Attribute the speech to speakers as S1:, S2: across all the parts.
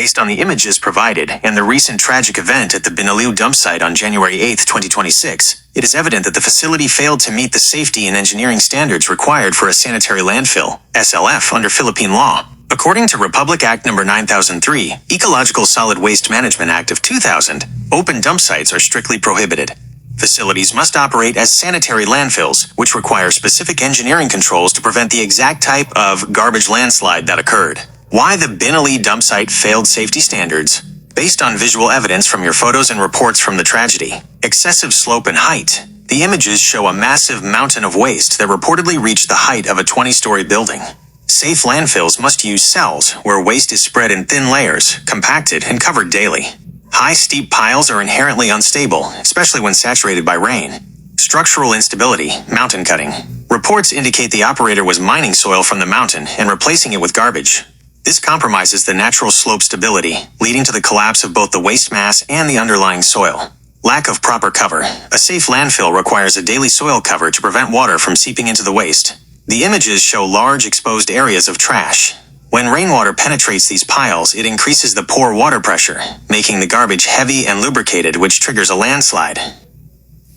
S1: Based on the images provided and the recent tragic event at the Binaliw Dumpsite on January 8, 2026, it is evident that the facility failed to meet the safety and engineering standards required for a sanitary landfill, SLF, under Philippine law. According to Republic Act No. 9003, Ecological Solid Waste Management Act of 2000, open dump sites are strictly prohibited. Facilities must operate as sanitary landfills, which require specific engineering controls to prevent the exact type of garbage landslide that occurred. Why the Binaliw Dumpsite failed safety standards? Based on visual evidence from your photos and reports from the tragedy, excessive slope and height, the images show a massive mountain of waste that reportedly reached the height of a 20-story building. Safe landfills must use cells where waste is spread in thin layers, compacted, and covered daily. High, steep piles are inherently unstable, especially when saturated by rain. Structural instability, mountain cutting. Reports indicate the operator was mining soil from the mountain and replacing it with garbage. This compromises the natural slope stability, leading to the collapse of both the waste mass and the underlying soil. Lack of proper cover. A safe landfill requires a daily soil cover to prevent water from seeping into the waste. The images show large exposed areas of trash. When rainwater penetrates these piles, it increases the pore water pressure, making the garbage heavy and lubricated, which triggers a landslide.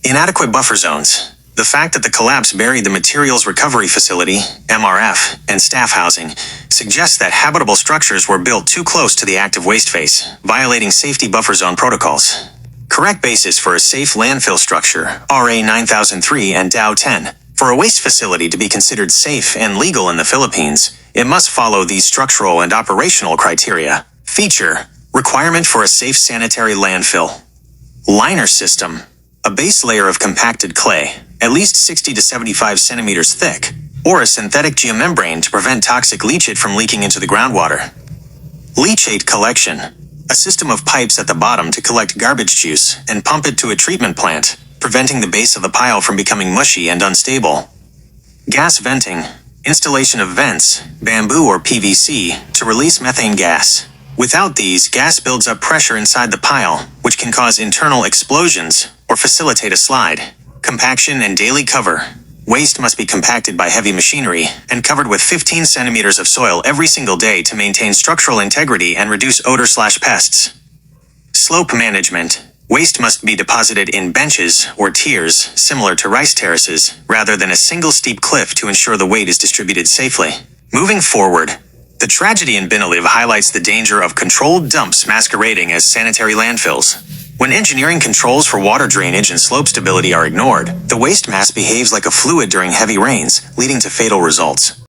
S1: Inadequate buffer zones. The fact that the collapse buried the Materials Recovery Facility, MRF, and staff housing suggests that habitable structures were built too close to the active waste face, violating safety buffer zone protocols. Correct basis for a safe landfill structure, RA 9003 and DAO 10. For a waste facility to be considered safe and legal in the Philippines, it must follow these structural and operational criteria. Feature: requirement for a safe sanitary landfill. Liner system: a base layer of compacted clay, at least 60 to 75 centimeters thick, or a synthetic geomembrane to prevent toxic leachate from leaking into the groundwater. Leachate collection: a system of pipes at the bottom to collect garbage juice and pump it to a treatment plant, preventing the base of the pile from becoming mushy and unstable. Gas venting: installation of vents, bamboo or PVC, to release methane gas. Without these, gas builds up pressure inside the pile, which can cause internal explosions or facilitate a slide. Compaction and daily cover: waste must be compacted by heavy machinery and covered with 15 centimeters of soil every single day to maintain structural integrity and reduce odor/pests. Slope management: waste must be deposited in benches or tiers, similar to rice terraces, rather than a single steep cliff to ensure the weight is distributed safely. Moving forward, the tragedy in Binaliw highlights the danger of controlled dumps masquerading as sanitary landfills. When engineering controls for water drainage and slope stability are ignored, the waste mass behaves like a fluid during heavy rains, leading to fatal results.